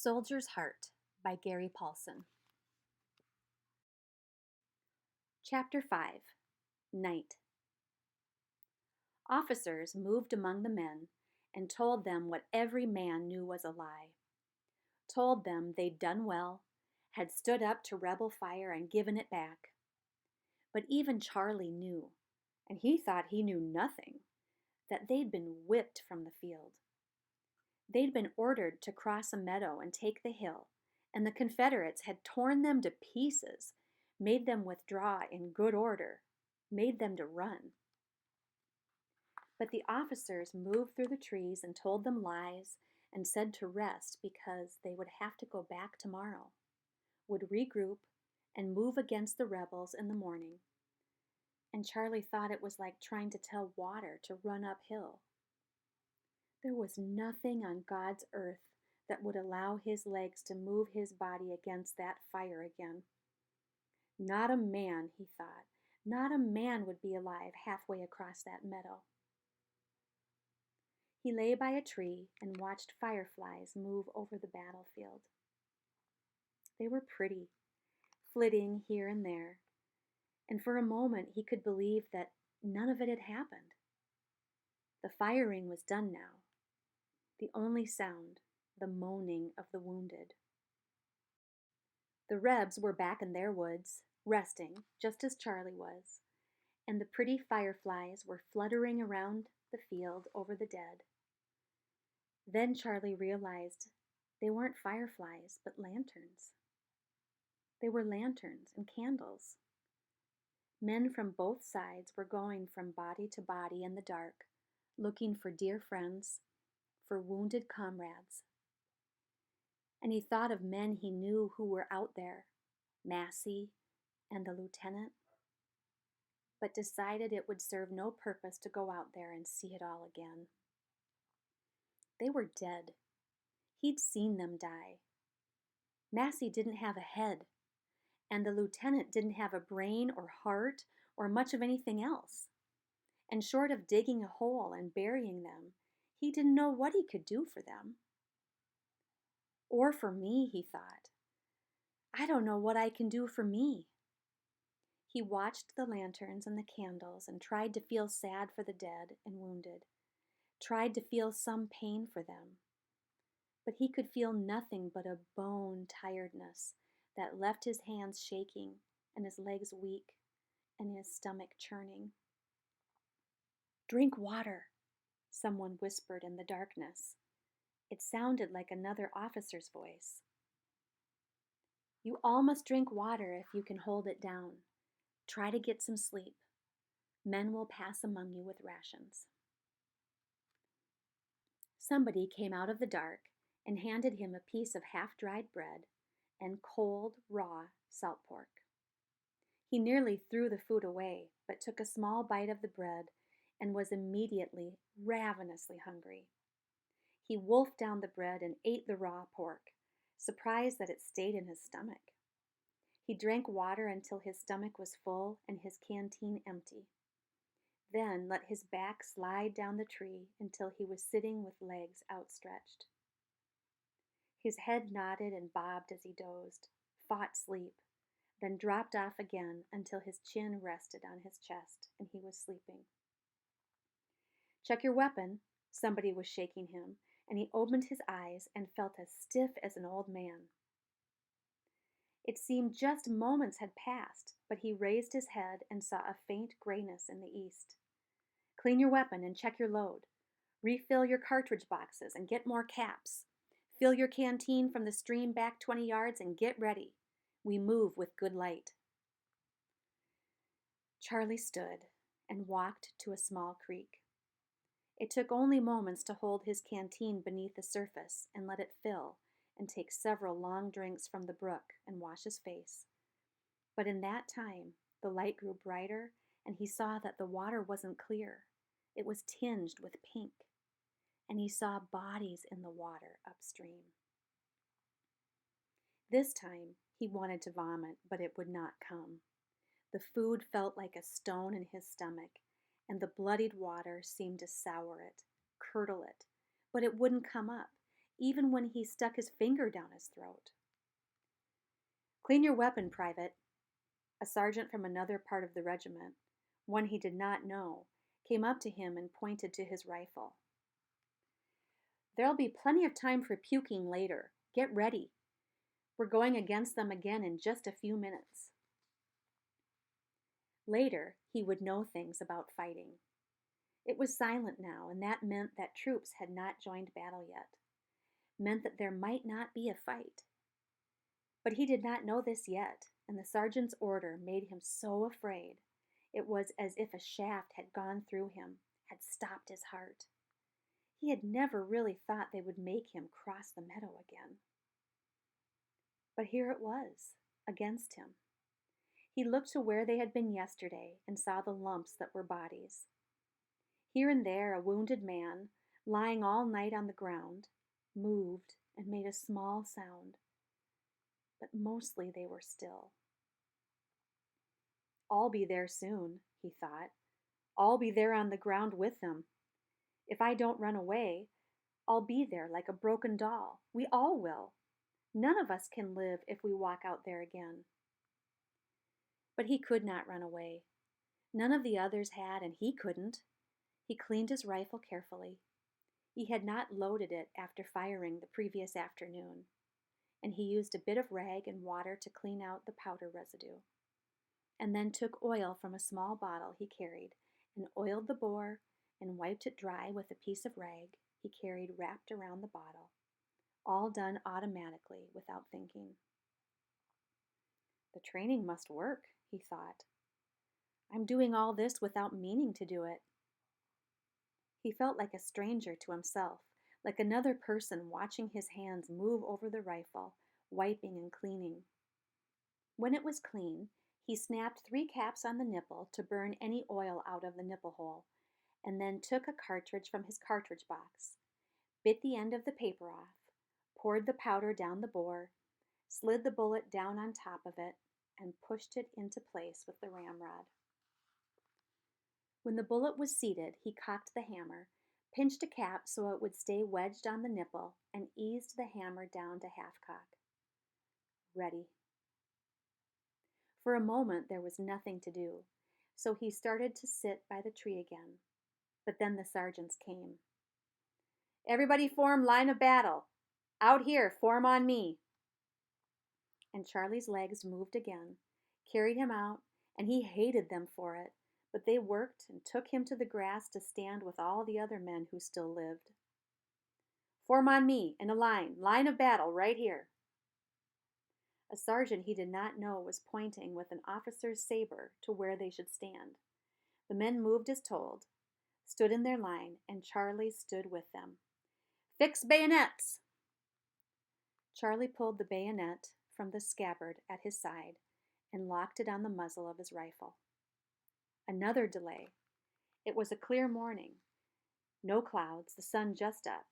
Soldier's Heart by Gary Paulsen. Chapter 5. Night. Officers moved among the men and told them what every man knew was a lie. Told them they'd done well, had stood up to rebel fire and given it back. But even Charlie knew, and he thought he knew nothing, that they'd been whipped from the field. They'd been ordered to cross a meadow and take the hill, and the Confederates had torn them to pieces, made them withdraw in good order, made them to run. But the officers moved through the trees and told them lies and said to rest because they would have to go back tomorrow, would regroup and move against the rebels in the morning. And Charlie thought it was like trying to tell water to run uphill. There was nothing on God's earth that would allow his legs to move his body against that fire again. Not a man, he thought, not a man would be alive halfway across that meadow. He lay by a tree and watched fireflies move over the battlefield. They were pretty, flitting here and there, and for a moment he could believe that none of it had happened. The firing was done now. The only sound, the moaning of the wounded. The Rebs were back in their woods, resting, just as Charlie was, and the pretty fireflies were fluttering around the field over the dead. Then Charlie realized they weren't fireflies, but lanterns. They were lanterns and candles. Men from both sides were going from body to body in the dark, looking for dear friends, for wounded comrades. And he thought of men he knew who were out there, Massey and the lieutenant, but decided it would serve no purpose to go out there and see it all again. They were dead. He'd seen them die. Massey didn't have a head, and the lieutenant didn't have a brain or heart or much of anything else. And short of digging a hole and burying them, he didn't know what he could do for them. Or for me, he thought. I don't know what I can do for me. He watched the lanterns and the candles and tried to feel sad for the dead and wounded, tried to feel some pain for them. But he could feel nothing but a bone tiredness that left his hands shaking and his legs weak and his stomach churning. "Drink water," someone whispered in the darkness. It sounded like another officer's voice. "You all must drink water if you can hold it down. Try to get some sleep. Men will pass among you with rations." Somebody came out of the dark and handed him a piece of half-dried bread and cold, raw salt pork. He nearly threw the food away, but took a small bite of the bread and was immediately ravenously hungry. He wolfed down the bread and ate the raw pork, surprised that it stayed in his stomach. He drank water until his stomach was full and his canteen empty. Then let his back slide down the tree until he was sitting with legs outstretched. His head nodded and bobbed as he dozed, fought sleep, then dropped off again until his chin rested on his chest and he was sleeping. "Check your weapon," somebody was shaking him, and he opened his eyes and felt as stiff as an old man. It seemed just moments had passed, but he raised his head and saw a faint grayness in the east. "Clean your weapon and check your load. Refill your cartridge boxes and get more caps. Fill your canteen from the stream back 20 yards and get ready. We move with good light." Charlie stood and walked to a small creek. It took only moments to hold his canteen beneath the surface and let it fill and take several long drinks from the brook and wash his face. But in that time, the light grew brighter and he saw that the water wasn't clear. It was tinged with pink, and he saw bodies in the water upstream. This time, he wanted to vomit, but it would not come. The food felt like a stone in his stomach, and the bloodied water seemed to sour it, curdle it, but it wouldn't come up. even when he stuck his finger down his throat. "Clean your weapon, Private." A sergeant from another part of the regiment, one he did not know, came up to him and pointed to his rifle. "There'll be plenty of time for puking later. Get ready. We're going against them again in just a few minutes." Later, he would know things about fighting. It was silent now, and that meant that troops had not joined battle yet. Meant that there might not be a fight. But he did not know this yet, and the sergeant's order made him so afraid. It was as if a shaft had gone through him, had stopped his heart. He had never really thought they would make him cross the meadow again. But here it was, against him. He looked to where they had been yesterday and saw the lumps that were bodies. Here and there a wounded man, lying all night on the ground, moved and made a small sound. But mostly they were still. "I'll be there soon," he thought. "I'll be there on the ground with them. If I don't run away, I'll be there like a broken doll. We all will. None of us can live if we walk out there again." But he could not run away. None of the others had, and he couldn't. He cleaned his rifle carefully. He had not loaded it after firing the previous afternoon, and he used a bit of rag and water to clean out the powder residue, and then took oil from a small bottle he carried and oiled the bore and wiped it dry with a piece of rag he carried wrapped around the bottle, all done automatically without thinking. "The training must work," he thought. "I'm doing all this without meaning to do it." He felt like a stranger to himself, like another person watching his hands move over the rifle, wiping and cleaning. When it was clean, he snapped 3 caps on the nipple to burn any oil out of the nipple hole, and then took a cartridge from his cartridge box, bit the end of the paper off, poured the powder down the bore, slid the bullet down on top of it, and pushed it into place with the ramrod. When the bullet was seated, he cocked the hammer, pinched a cap so it would stay wedged on the nipple, and eased the hammer down to half-cock. Ready. For a moment there was nothing to do, so he started to sit by the tree again. But then the sergeants came. "Everybody form line of battle. Out here, form on me." And Charlie's legs moved again, carried him out, and he hated them for it, but they worked and took him to the grass to stand with all the other men who still lived. "Form on me, in a line of battle right here." A sergeant he did not know was pointing with an officer's saber to where they should stand. The men moved as told, stood in their line, and Charlie stood with them. "Fix bayonets!" Charlie pulled the bayonet from the scabbard at his side and locked it on the muzzle of his rifle. Another delay. It was a clear morning. No clouds, the sun just up,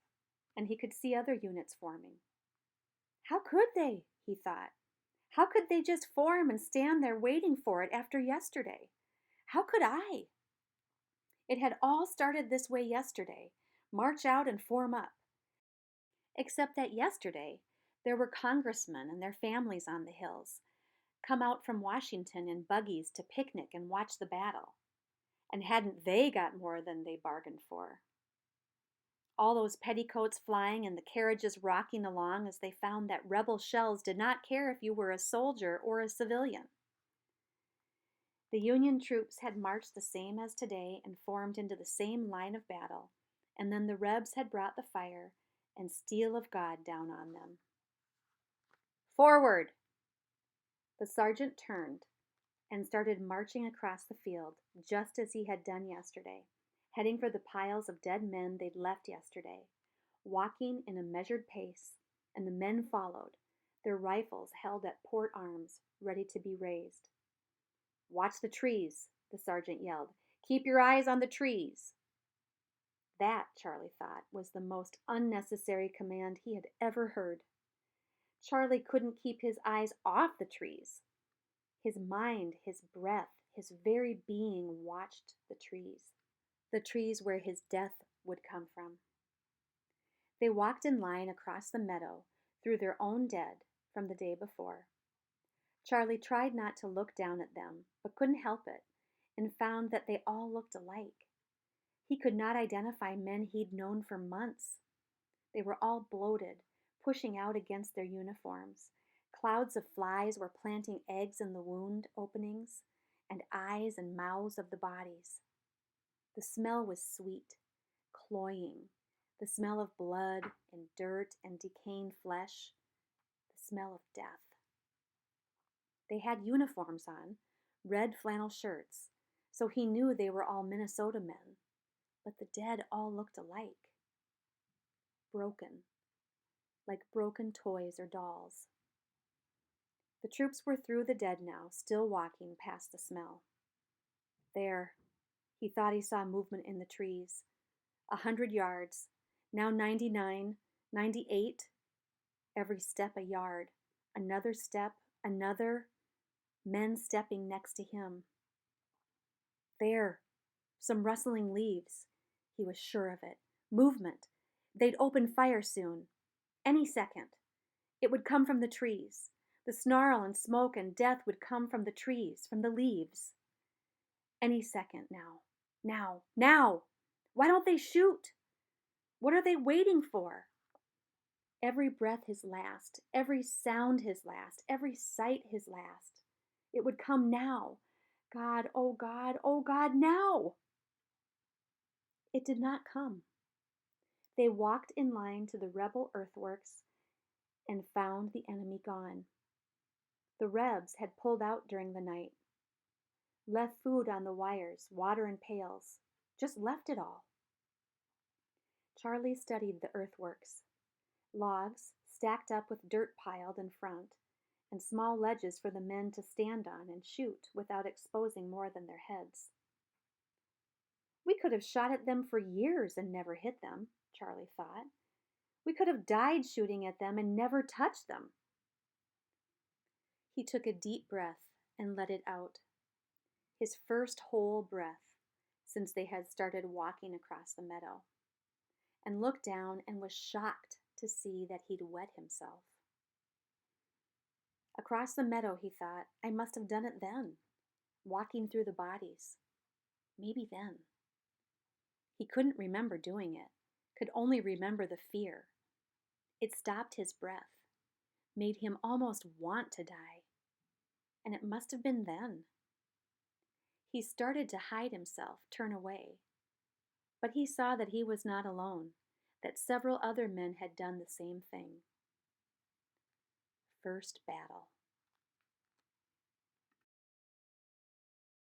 and he could see other units forming. How could they, he thought. How could they just form and stand there waiting for it after yesterday? How could I? It had all started this way yesterday. March out and form up. Except that yesterday, there were congressmen and their families on the hills, come out from Washington in buggies to picnic and watch the battle. And hadn't they got more than they bargained for? All those petticoats flying and the carriages rocking along as they found that rebel shells did not care if you were a soldier or a civilian. The Union troops had marched the same as today and formed into the same line of battle, and then the Rebs had brought the fire and steel of God down on them. "Forward!" The sergeant turned and started marching across the field, just as he had done yesterday, heading for the piles of dead men they'd left yesterday, walking in a measured pace, and the men followed, their rifles held at port arms, ready to be raised. "Watch the trees," the sergeant yelled. "Keep your eyes on the trees." That, Charlie thought, was the most unnecessary command he had ever heard. Charlie couldn't keep his eyes off the trees. His mind, his breath, his very being watched the trees where his death would come from. They walked in line across the meadow through their own dead from the day before. Charlie tried not to look down at them, but couldn't help it, and found that they all looked alike. He could not identify men he'd known for months. They were all bloated, pushing out against their uniforms. Clouds of flies were planting eggs in the wound openings and eyes and mouths of the bodies. The smell was sweet, cloying, the smell of blood and dirt and decaying flesh, the smell of death. They had uniforms on, red flannel shirts, so he knew they were all Minnesota men, but the dead all looked alike. Broken, like broken toys or dolls. The troops were through the dead now, still walking past the smell. There, he thought he saw movement in the trees. 100 yards, now 99, 98. Every step a yard, another step, another. Men stepping next to him. There, some rustling leaves. He was sure of it. Movement. They'd open fire soon. Any second. It would come from the trees. The snarl and smoke and death would come from the trees, from the leaves. Any second now. Now. Now! Why don't they shoot? What are they waiting for? Every breath his last, every sound his last, every sight his last. It would come now. God, oh God, oh God, now! It did not come. They walked in line to the rebel earthworks and found the enemy gone. The Rebs had pulled out during the night, left food on the wires, water in pails, just left it all. Charlie studied the earthworks. Logs, stacked up with dirt piled in front, and small ledges for the men to stand on and shoot without exposing more than their heads. We could have shot at them for years and never hit them, Charlie thought. We could have died shooting at them and never touched them. He took a deep breath and let it out. His first whole breath since they had started walking across the meadow, and looked down and was shocked to see that he'd wet himself. Across the meadow, he thought, I must have done it then, walking through the bodies. Maybe then. He couldn't remember doing it, could only remember the fear. It stopped his breath, made him almost want to die. And it must have been then. He started to hide himself, turn away. But he saw that he was not alone, that several other men had done the same thing. First battle.